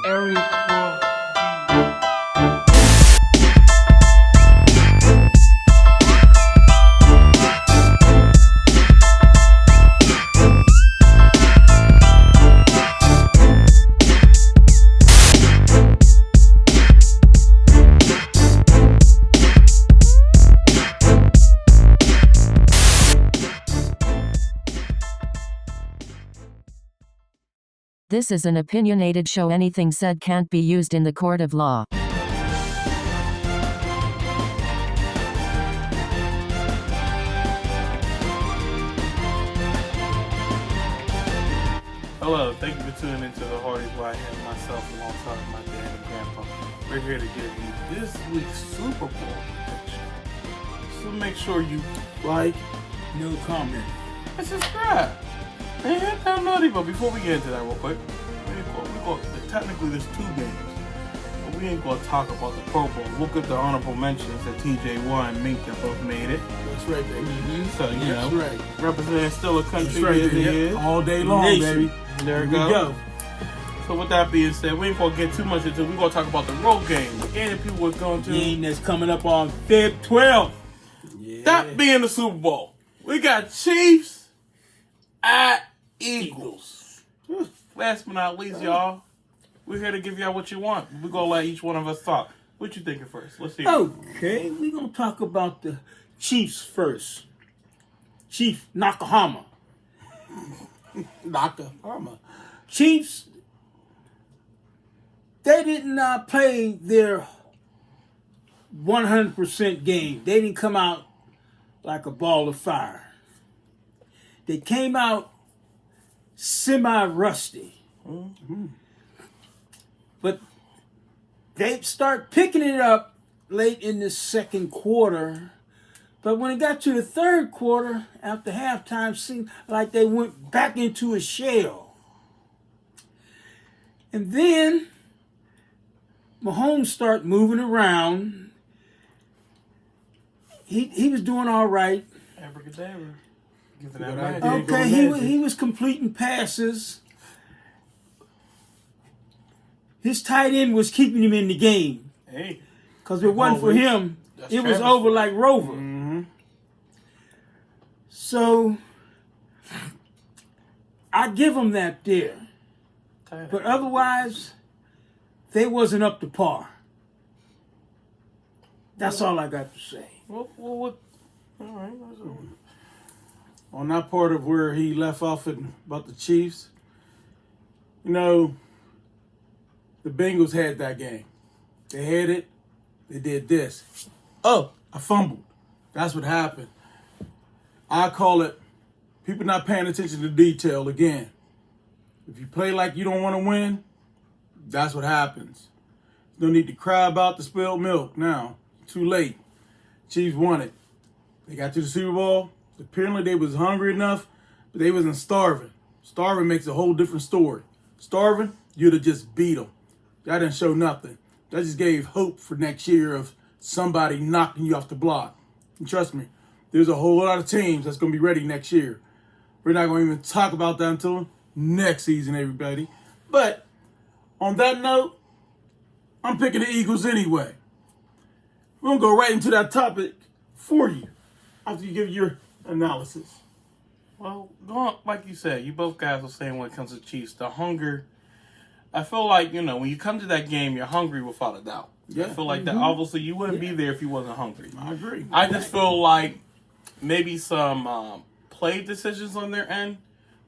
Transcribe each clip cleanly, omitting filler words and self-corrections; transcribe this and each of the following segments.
LVII. This is an opinionated show. Anything said can't be used in the court of law. Hello, thank you for tuning into the Hardy's, where I have myself alongside my dad and grandpa. We're here to give you this week's Super Bowl prediction. So make sure you like, No comment. and subscribe. And I'm naughty, but before we get into that real quick, technically there's two games. But we ain't gonna talk about the Pro Bowl. We'll get the honorable mentions that TJ1 and Mink that both made it. That's right, baby. So, you That's know, right. representing still a country That's right, as it baby. is. All day long, Nation. baby. There Here we we go. So with that being said, we ain't gonna get too much into it. We're gonna talk about the road game. The game that people was going to. Game that's coming up on Feb 12th. Yeah. That being the Super Bowl. We got Chiefs at Eagles. Last but not least, y'all, we're here to give y'all what you want. We're gonna let each one of us talk. What you thinking first? Let's see. Okay, we're going to talk about the Chiefs first. Chief Nakahama. Nakahama. Chiefs, they didn't play their 100% game. They didn't come out like a ball of fire. They came out semi-rusty. Mm-hmm. But they start picking it up late in the second quarter. But when it got to the third quarter, after halftime, it seemed like they went back into a shell. And then Mahomes started moving around. He was doing all right. Abracadabra. Okay, he was completing passes. His tight end was keeping him in the game. Hey. Because if it wasn't for him, it was over like Rover. Mm-hmm. So, I give them that there. But otherwise, they wasn't up to par. That's all I got to say. Well, all right. On that part of where he left off about the Chiefs, you know, the Bengals had that game. They had it. They did this. Oh, I fumbled. That's what happened. I call it people not paying attention to detail again. If you play like you don't want to win, that's what happens. No need to cry about the spilled milk now. Too late. Chiefs won it. They got to the Super Bowl. Apparently they was hungry enough, but they wasn't starving. Starving makes a whole different story. Starving, you'd have just beat them. That didn't show nothing. That just gave hope for next year of somebody knocking you off the block. And trust me, there's a whole lot of teams that's going to be ready next year. We're not going to even talk about that until next season, everybody. But on that note, I'm picking the Eagles anyway. We're going to go right into that topic for you after you give your analysis. Well, like you said, you both guys were saying when it comes to Chiefs, the hunger. I feel like, you know, when you come to that game, you're hungry without a doubt. Yeah. I feel like that obviously you wouldn't be there if you wasn't hungry. I agree. I just feel like maybe some play decisions on their end,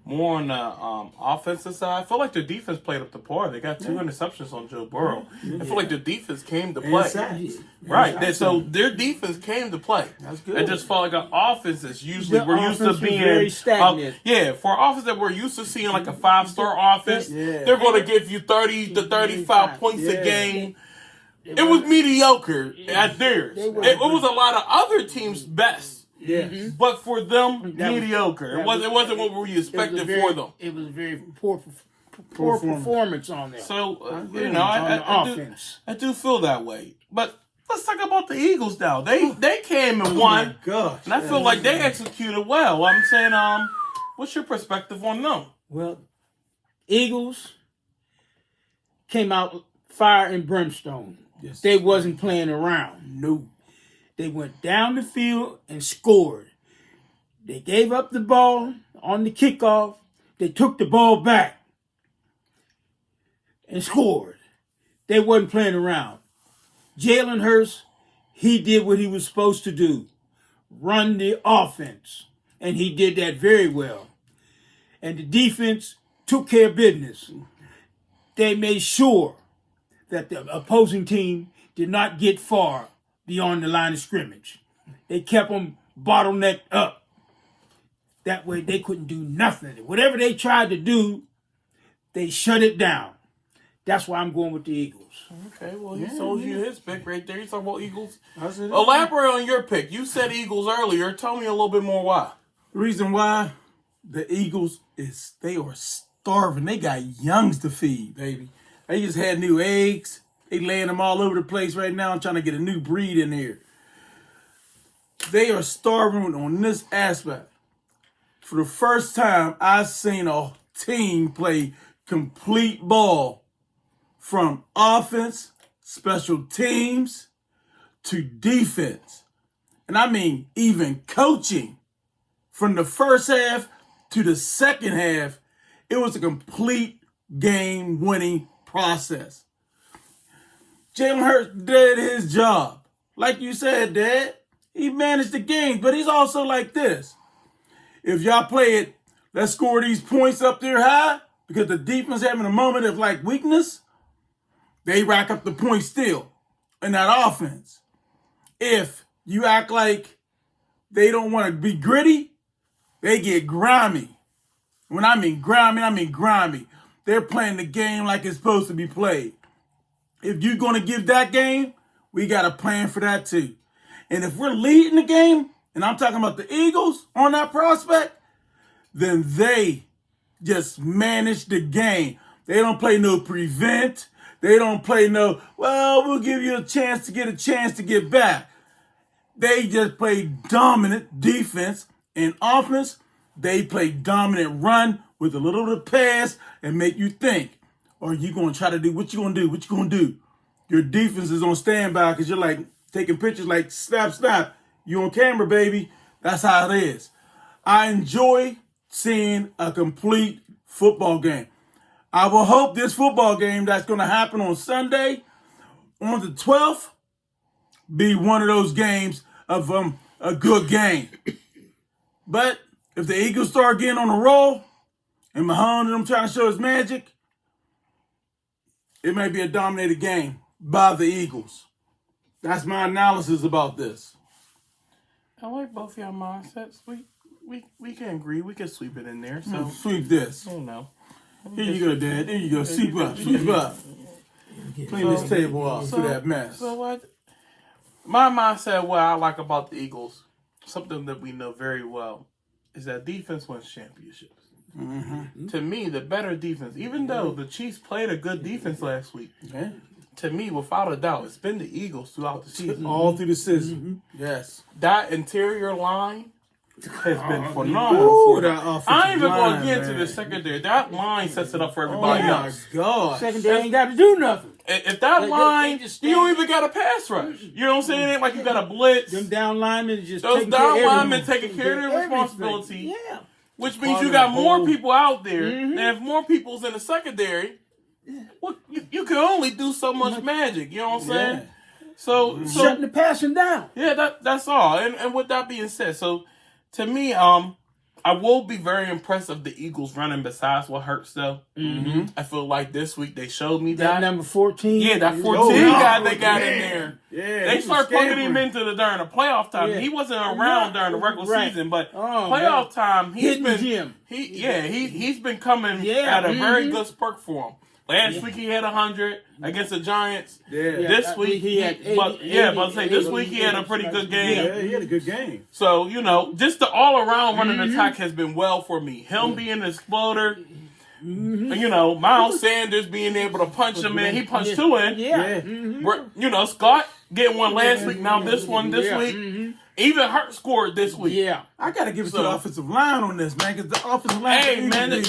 more on the offensive side. I feel like their defense played up to par. They got 2 interceptions on Joe Burrow. I feel like their defense came to play. Right. So their defense came to play. That's good. It just felt like an offense that's usually we're used to being very stagnant. for an offense that we're used to seeing like a 5-star offense, they're going to give you 30 to 35 points a game. It was mediocre at theirs. It was a lot of other teams' best. Yes. But for them, mediocre. It wasn't what we expected for them. It was a very poor performance on them. So, you know, I do feel that way. But let's talk about the Eagles now. They came and won. Oh my gosh. And I feel like they executed well. I'm saying, what's your perspective on them? Well, Eagles, came out fire and brimstone. Yes. They wasn't playing around. No. They went down the field and scored. They gave up the ball on the kickoff. They took the ball back and scored. They wasn't playing around. Jalen Hurts, he did what he was supposed to do. Run the offense. And he did that very well. And the defense took care of business. They made sure that the opposing team did not get far beyond the line of scrimmage. They kept them bottlenecked up. That way they couldn't do nothing. Whatever they tried to do, they shut it down. That's why I'm going with the Eagles. Okay, well, he told you his pick right there. He's talking about Eagles. Said, Elaborate on your pick. You said Eagles earlier. Tell me a little bit more why. the reason why the Eagles is they are starving. They got youngs to feed, baby. They just had new eggs. They laying them all over the place right now. I'm trying to get a new breed in here. They are starving on this aspect. For the first time, I've seen a team play complete ball from offense, special teams, to defense. And I mean even coaching. From the first half to the second half, it was a complete game-winning process. Jalen Hurts did his job. Like you said, Dad, he managed the game, but he's also like this. If y'all play it, let's score these points up there high, because the defense having a moment of like weakness, they rack up the points still in that offense. If you act like they don't want to be gritty, they get grimy. When I mean grimy, I mean grimy. They're playing the game like it's supposed to be played. If you're going to give that game, we got a plan for that too. And if we're leading the game, and I'm talking about the Eagles on that prospect, then they just manage the game. They don't play no prevent. They don't play no, well, we'll give you a chance to get back. They just play dominant defense and offense. They play dominant run with a little bit of pass and make you think. Or you going to try to do what you going to do? What you going to do? Your defense is on standby because you're like taking pictures like snap, snap. You on camera, baby. That's how it is. I enjoy seeing a complete football game. I will hope this football game that's going to happen on Sunday, on the 12th, be one of those games of a good game. But if the Eagles start getting on a roll and Mahomes and them trying to show his magic, it may be a dominated game by the Eagles. That's my analysis about this. I like both y'all mindsets. We can agree. We can sweep it in there. So Sweep this. I don't know. Here you go, Dad. There you go. Sweep up. Sweep up. Clean this table off for that mess. So what? My mindset, what I like about the Eagles, something that we know very well, is that defense wins championships. Mm-hmm. To me, the better defense, even though the Chiefs played a good defense last week, to me, without a doubt, it's been the Eagles throughout the season. All through the season. Mm-hmm. Yes. That interior line has been phenomenal. Ooh, I ain't even going to get into the secondary. That line sets it up for everybody else. Oh, my God. Secondary ain't got to do nothing. If that line, you don't even got a pass rush. You know what I'm saying? It ain't like you got a blitz. Them down linemen just Those taking care of down linemen everything. taking care of their responsibility. Yeah. Which means you got more people out there. And if more people's in the secondary, well, you can only do so much magic. You know what I'm saying? So shutting the passing down. Yeah, that's all. And with that being said, so to me, I will be very impressed of the Eagles running besides what hurts though. Mm-hmm. I feel like this week they showed me that. Number 14? Yeah, that 14 guy they got in there. Yeah, they start plugging him into during the playoff time. Yeah. He wasn't around during the regular season, but playoff time he's been coming at a very good spurt for him. Last week he had 100 against the Giants. Yeah. This week he had 80, this week he had a pretty good game. Yeah, he had a good game. So, just the all-around running attack has been well for me. Him being an exploder, Miles Sanders being able to punch him in. He punched two in. Yeah. Scott getting one last week, now this one this week. Even Hurt scored this week. Yeah. I gotta give it to the offensive line on this, man, because the offensive line. Hey, man, They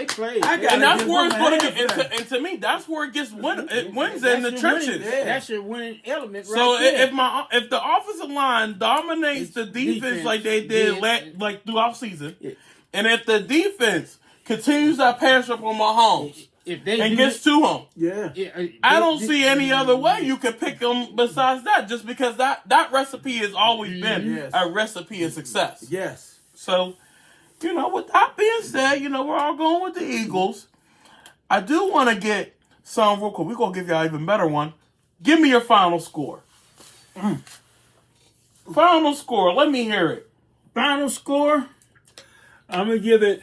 played. And that's where it's going to get. And to me, that's where it gets it wins in the trenches. That's your winning element, right So there. if the offensive line dominates the defense like they did like throughout season, and if the defense continues that pass up on Mahomes and gets to him, I don't see any other way you can pick them besides that. Just because that recipe has always been a recipe of success. Yes. So, with that being said, we're all going with the Eagles. I do want to get some real quick. We're going to give y'all an even better one. Give me your final score. Final score. Let me hear it. Final score, I'm going to give it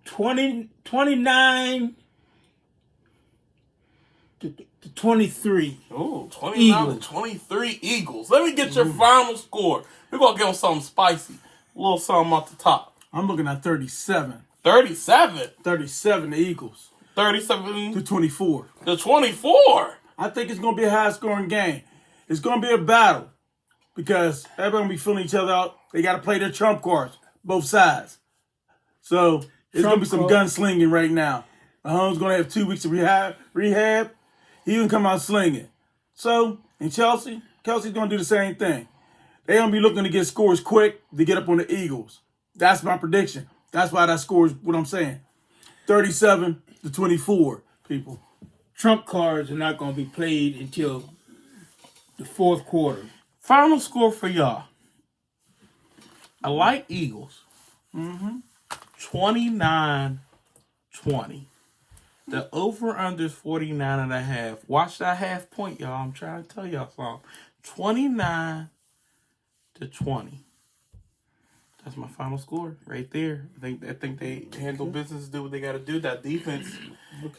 29 to 23. Oh, 29 to 23 Eagles. Let me get your final score. We're going to give them something spicy. A little something off the top. I'm looking at 37. 37? 37, the Eagles. 37 to 24. To 24? I think it's going to be a high-scoring game. It's going to be a battle because everybody's going to be filling each other out. They got to play their trump cards, both sides. So it's going to be some gunslinging right now. Mahomes going to have 2 weeks of rehab. He can come out slinging. So, in Kelsey's going to do the same thing. They're going to be looking to get scores quick to get up on the Eagles. That's my prediction. That's why that score is what I'm saying. 37 to 24, people. Trump cards are not going to be played until the fourth quarter. Final score for y'all. I like Eagles. 29-20. The over-under is 49.5. Watch that half point, y'all. I'm trying to tell y'all something. 29 to 20. That's my final score right there. I think they handle business, do what they got to do. That defense,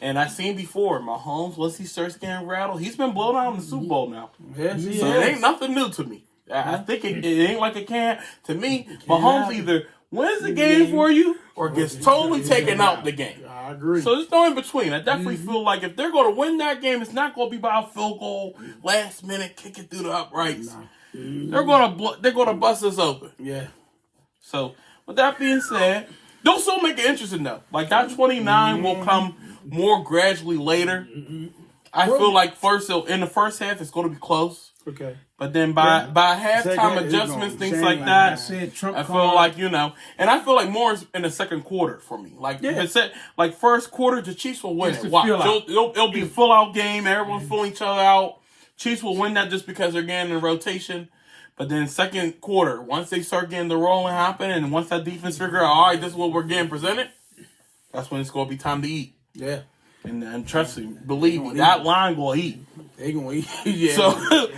and I seen before, Mahomes, once he starts getting rattled, he's been blown out in the Super Bowl now. Yes, So it ain't nothing new to me. I think it ain't like it can. To me, Mahomes either wins the game for you or gets totally taken out the game. I agree. So there's no in between. I definitely feel like if they're going to win that game, it's not going to be by a field goal, last minute, kick it through the uprights. They're going to bust us open. Yeah. So with that being said, they'll still make it interesting though. Like that 29 will come more gradually later. I feel like in the first half it's going to be close. Okay. But then by halftime adjustments, things like that, I feel like, and I feel like more is in the second quarter for me. Like, like first quarter, the Chiefs will win it. Watch. It'll be a full-out game. Everyone's filling each other out. Chiefs will win that just because they're getting in rotation. But then second quarter, once they start getting the rolling happen, and once that defense figure out, all right, this is what we're getting presented, that's when it's going to be time to eat. Yeah. And trust me, believe me, that line will eat. They gonna eat. Yeah. So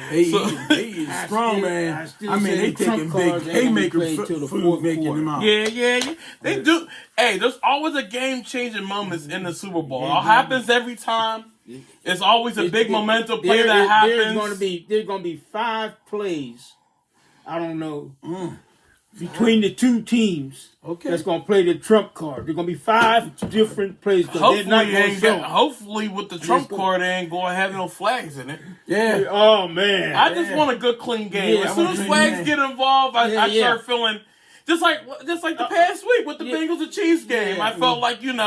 they eat strong, man. I mean, they taking big haymaker food, making them out. Yeah. They do. Hey, there's always a game-changing moments in the Super Bowl. It all happens every time. It's always a big momentum play that happens. There's gonna be 5 plays. I don't know. Between the two teams, that's gonna play the trump card. There's gonna be 5 different plays. Hopefully, with the trump card, they ain't gonna have no flags in it. Yeah. Oh man. I just want a good, clean game. As soon as flags get involved, I start feeling just like the past week with the Bengals and Chiefs game. I felt like good,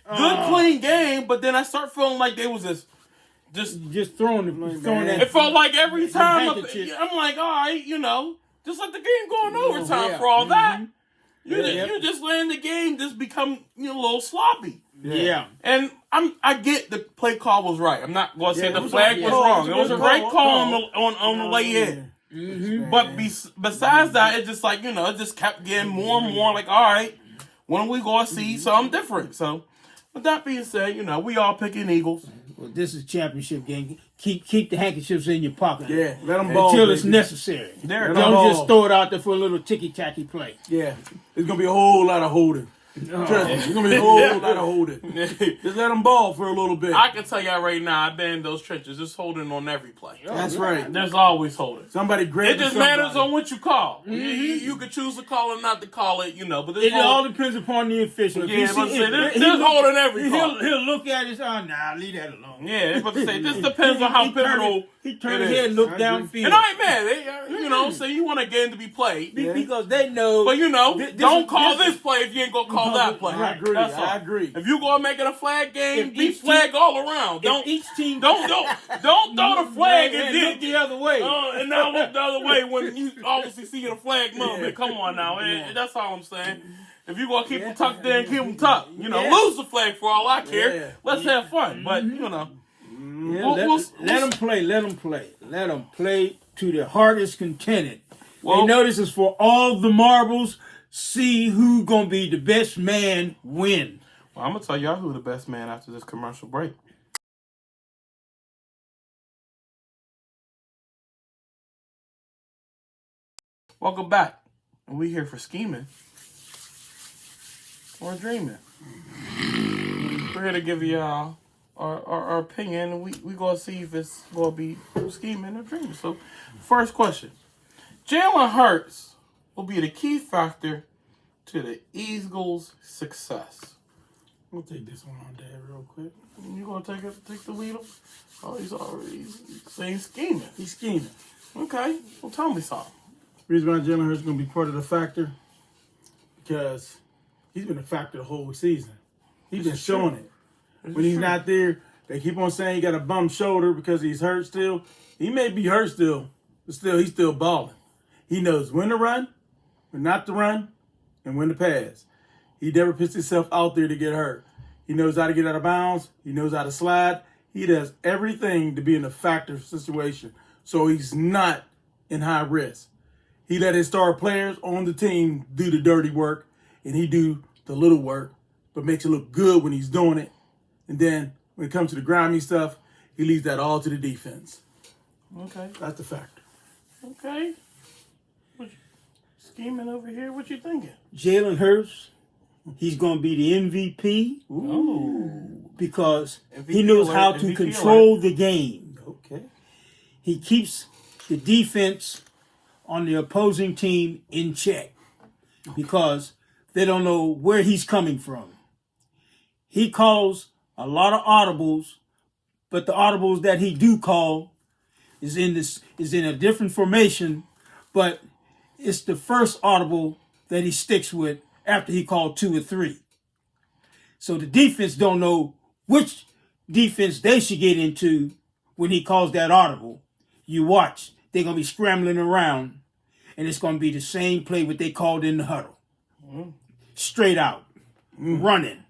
clean game, but then I start feeling like they was just throwing that. It felt like every time I'm like, all right, just let the game go in overtime for all that. You just letting the game just become a little sloppy. Yeah. And I get the play call was right. I'm not going to say the flag was wrong. It was a great call on the way in. Mm-hmm. But besides that, it just it just kept getting more and more like, all right, when are we going to see something different? So with that being said, we all picking Eagles. Well, this is a championship game. Keep the handkerchiefs in your pocket. Yeah, let them ball until it's necessary. Don't just throw it out there for a little ticky-tacky play. Yeah, there's gonna be a whole lot of holding. Trust me, it's gonna be a whole lot of holding. Just let them ball for a little bit. I can tell y'all right now, I've been in those trenches, just holding on every play. That's right. There's always holding. Somebody grab It just matters on what you call. You can choose to call it, not to call it, but It all depends upon the official. If Yeah, you see- but say, if- there's holding every call. He'll look at it. Oh, nah, leave that alone. Yeah, but to say this depends on how pivotal. He turned it his head is. and looked I downfield. And I ain't mad. Say you want a game to be played. Because they know. But don't call this this play if you ain't gonna call that play. I agree. That's all. I agree. If you gonna make it a flag game, If be each flag team- all around. Don't each team don't throw the flag and look the other way. and now look the other way when you obviously see the flag movement. Come on now, that's all I'm saying. If you gonna keep them tucked in, keep them tucked. Lose the flag for all I care. Yeah. Let's have fun. But Yeah, We'll- let them play. Let them play. Let them play to their heart is contented. Well- They know this is for all the marbles. See who gonna be the best man win. Well, I'm gonna tell y'all who the best man after this commercial break. Welcome back. And we here for scheming or dreaming. We're here to give y'all our opinion, and we gonna see if it's gonna be scheming or dreaming. So, first question: Jalen Hurts will be the key factor to the Eagles' success. We'll take this one on, Dad, real quick. You gonna take the lead? Oh, he's saying scheming. He's scheming. Okay, well tell me something. Reason why Jalen Hurts is going to be part of the factor, because he's been a factor the whole season. He's been showing it. When he's not there, they keep on saying he got a bum shoulder because he's hurt still. He may be hurt still, but he's still balling. He knows when to run, when not to run, and when to pass. He never puts himself out there to get hurt. He knows how to get out of bounds. He knows how to slide. He does everything to be in a factor situation, so he's not in high risk. He let his star players on the team do the dirty work, and he do the little work, but makes it look good when he's doing it. And then when it comes to the grimy stuff, he leaves that all to the defense. Okay. That's the factor. Okay. Scheming over here. What you thinking? Jalen Hurts, he's gonna be the MVP Ooh. because MVP he knows alert, how to MVP control the game. Okay. He keeps the defense on the opposing team in check because they don't know where he's coming from. He calls a lot of audibles, but the audibles that he do call is in a different formation, but it's the first audible that he sticks with after he called 2 or 3. So the defense don't know which defense they should get into when he calls that audible. You watch. They're going to be scrambling around, and it's going to be the same play what they called in the huddle. Straight out. Running.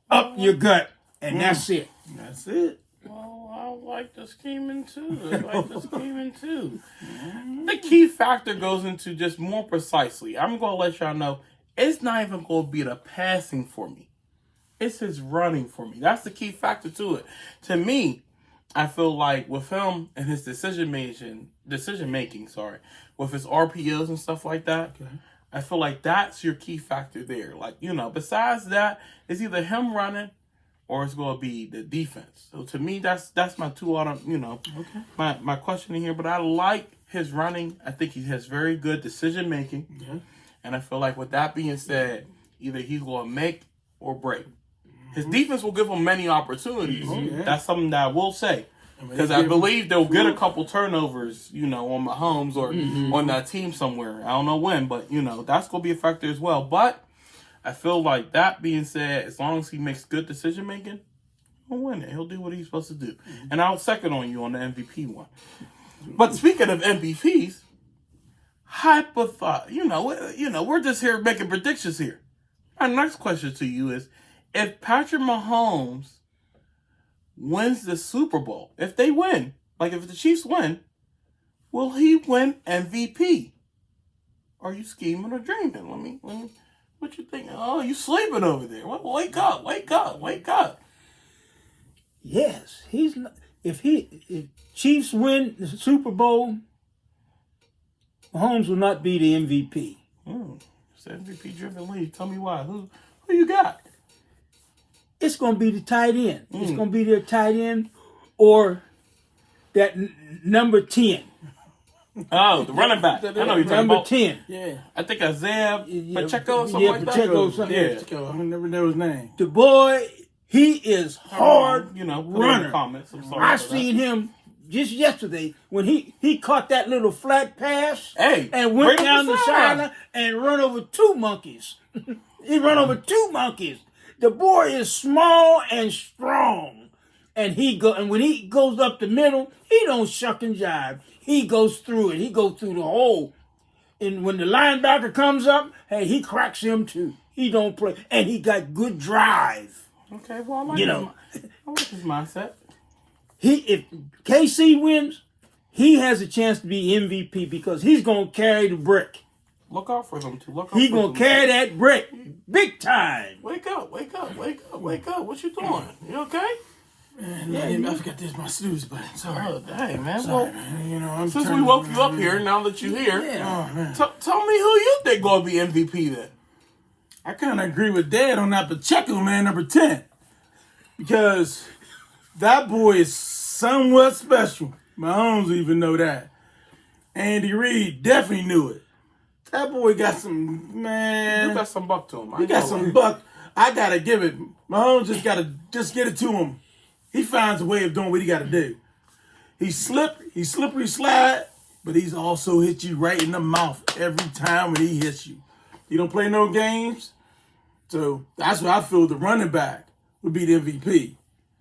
Up your gut, and that's it. That's it. Well, I like the scheming too. The key factor goes into just more precisely. I'm going to let y'all know it's not even going to be the passing for me. It's his running for me. That's the key factor to it. To me, I feel like with him and his decision making, with his RPOs and stuff like that, I feel like that's your key factor there. Like, besides that, it's either him running or it's going to be the defense. So to me, that's my two out of, my question in here. But I like his running. I think he has very good decision making. Yeah. And I feel like with that being said, either he's going to make or break. His defense will give him many opportunities. That's something that I will say. Because I believe they'll get a couple turnovers, on Mahomes or on that team somewhere. I don't know when, but, that's going to be a factor as well. But I feel like that being said, as long as he makes good decision making, he'll win it. He'll do what he's supposed to do. And I'll second on you on the MVP one. But speaking of MVPs, we're just here making predictions here. My next question to you is, if Patrick Mahomes wins the Super Bowl, if they win, like if the Chiefs win, will he win MVP? Are you scheming or dreaming? Let me. What you thinking? Oh, you sleeping over there? Wake up! Yes, he's not. If Chiefs win the Super Bowl, Mahomes will not be the MVP. It's an MVP driven league. Tell me why. Who you got? It's going to be the tight end. It's going to be their tight end or that number 10. Oh, the running back. I know you're talking Number about. 10. Yeah. I think Isaiah Pacheco or something Yeah, like Pacheco, that. something. Yeah. Chico, I never know his name. The boy, he is hard You know, put it in the runner. comments. I'm sorry. I for that. seen him just yesterday when he caught that little flat pass Hey, and went right up down the the sideline. sideline and run over 2 monkeys. He run over 2 monkeys. The boy is small and strong. And when he goes up the middle, he don't shuck and jive. He goes through it. He goes through the hole. And when the linebacker comes up, hey, he cracks him too. He don't play. And he got good drive. Okay, well, I like I like his mindset. If KC wins, he has a chance to be MVP because he's gonna carry the brick. Look out for them too. Look out He's for gonna them. carry that brick big time. Wake up, wake up, wake up, wake up. What you doing? You okay? Man, I forgot this my snooze button. Sorry. Oh, dang, man. Sorry, Well, man. You know, I'm since we turning woke you up around here, now that you're here, Oh, man. tell me who you think gonna be MVP then. I kind of agree with Dad on that Pacheco, man, number 10. Because that boy is somewhat special. Mahomes even know that. Andy Reid definitely knew it. That boy got some, man. You got some buck to him. He got some buck. I got to give it. Mahomes just got to get it to him. He finds a way of doing what he got to do. He's slippery slide, but he's also hit you right in the mouth every time when he hits you. He don't play no games. So that's what I feel the running back would be the MVP,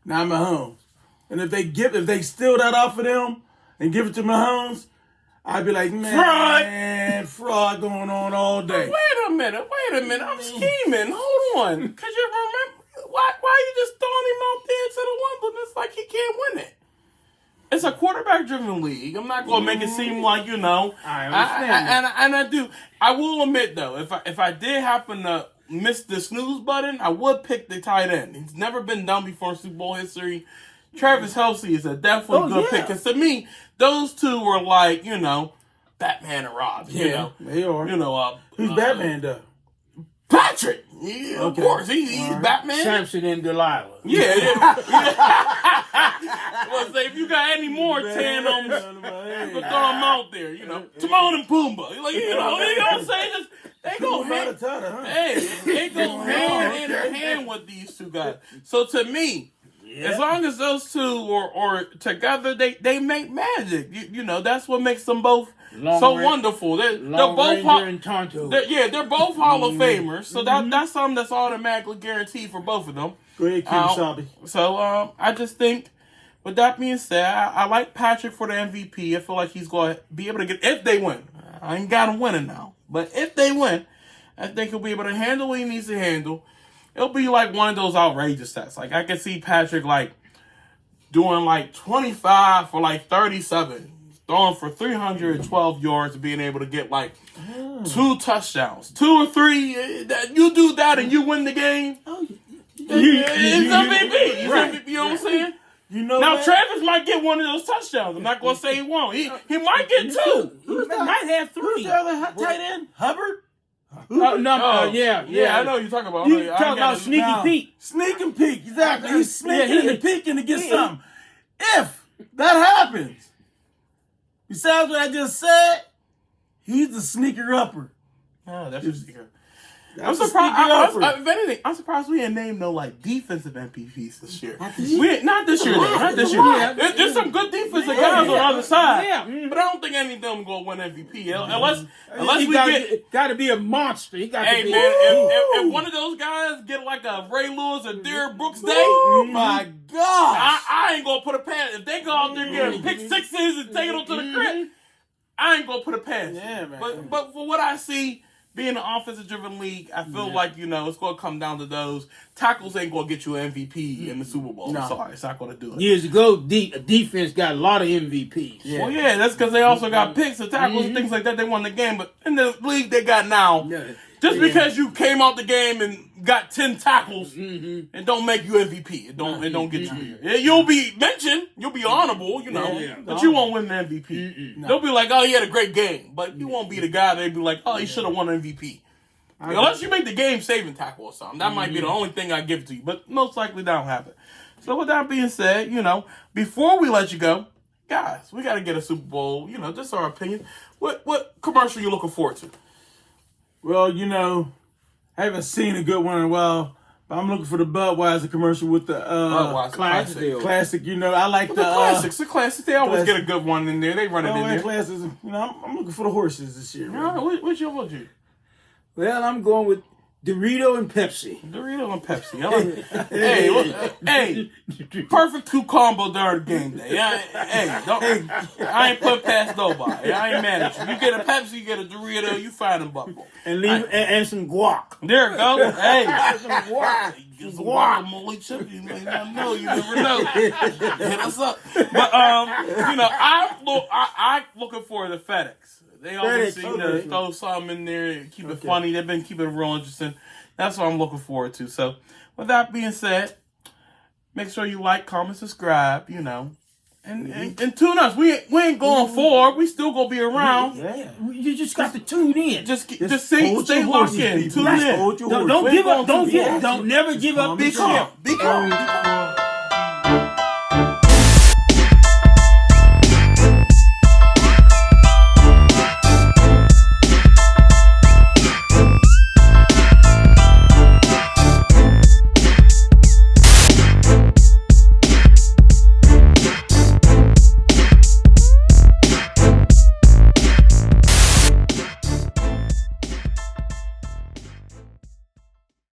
not Mahomes. And if they steal that off of them and give it to Mahomes, I'd be like, man, fraud going on all day. Wait a minute. I'm scheming. Hold on. Because you remember, why you just throwing him out there into the wilderness like he can't win it? It's a quarterback-driven league. I'm not going to make it seem like, I understand and I do. I will admit, though, if I did happen to miss the snooze button, I would pick the tight end. He's never been done before in Super Bowl history. Travis Kelce is a definitely good pick. Because to me, those two were like, Batman and Rob. They are. Who's Batman, though? Patrick. Yeah, of course. He's Batman. Samson and Delilah. Yeah. Well, say if you got any more tandems, throw them out there. Timon and Pumbaa. You know what I'm saying? They go hand. They go hand in hand with these two guys. So to me, as long as those two are together, they make magic. That's what makes them both wonderful. They're both they're both Hall of Famers. So that's something that's automatically guaranteed for both of them. Go ahead, Kemosabe. So I just think, with that being said, I like Patrick for the MVP. I feel like he's going to be able to get, if they win. I ain't got him winning now. But if they win, I think he'll be able to handle what he needs to handle. It'll be like one of those outrageous stats. Like, I can see Patrick, doing, 25 for, 37. Throwing for 312 yards and being able to get, 2 touchdowns. 2 or 3. You do that and you win the game. It's MVP. Right. You know what I'm saying? Now, Travis might get one of those touchdowns. I'm not going to say he won't. He might get 2. He might have 3. Who's the other tight end? Hubbard? Yeah, I know you're talking about. You talking about Sneaky Pete. Sneak and peek, exactly. He's sneaking and peeking to get something. If that happens, besides what I just said, he's the sneaker upper. Oh, that's just I'm That's a surprised. sneaky upper. If anything, I'm surprised we didn't name no defensive MVPs this year. Not this year. Not this year. Not this year. Yeah. There's some good defensive guys on the other side. Yeah. But I don't think any of them gonna win MVP unless He we get. got to be a monster. He got to Hey be. man, if one of those guys get a Ray Lewis or Derrick Brooks day, Oh my gosh! I ain't gonna put a pass. If they go out there and get pick 6s and take it up to the crib, I ain't gonna put a pass. Yeah, man. But for what I see, being an offensive-driven league, I feel like, it's going to come down to those. Tackles ain't going to get you an MVP in the Super Bowl. No. I'm sorry, it's not going to do it. Years ago, defense got a lot of MVPs. Yeah. Well, yeah, that's because they also got picks and tackles and things like that. They won the game. But in the league they got now, just because you came out the game and got 10 tackles, it don't make you MVP. It don't get you here. Yeah, you'll be mentioned. You'll be honorable, but you won't win the MVP. They'll be like, oh, he had a great game. But you won't be the guy they'd be like, oh, he should have won MVP. Unless you make the game-saving tackle or something. That might be the only thing I give to you. But most likely that don't happen. So with that being said, before we let you go, guys, we got to get a Super Bowl. Just our opinion. What commercial you looking forward to? Well, I haven't seen a good one in a while. But I'm looking for the Budweiser commercial with the Classic. classic. I like the classics. The classics. They always classic. get a good one in there. They run it in there. Classes. I'm looking for the horses this year. Man. What's your vote? Well, I'm going with Dorito and Pepsi. Dorito and Pepsi. Hey, perfect two combo during game day. I ain't put past nobody. I ain't mad at you. You get a Pepsi, you get a Dorito, you find them buckle. And some guac. There you go. Hey, Some guac. get some guacamole chip. You may not know. You never know. Hit us up. But I'm looking for the FedEx. They always seem to throw something in there and keep it funny. They've been keeping it real interesting. That's what I'm looking forward to. So, with that being said, make sure you like, comment, subscribe, and tune us. We ain't going forward. We still gonna be around. Yeah. You just got to tune in. Just stay locked in. Tune in. Don't give up. Don't never give up. Be calm.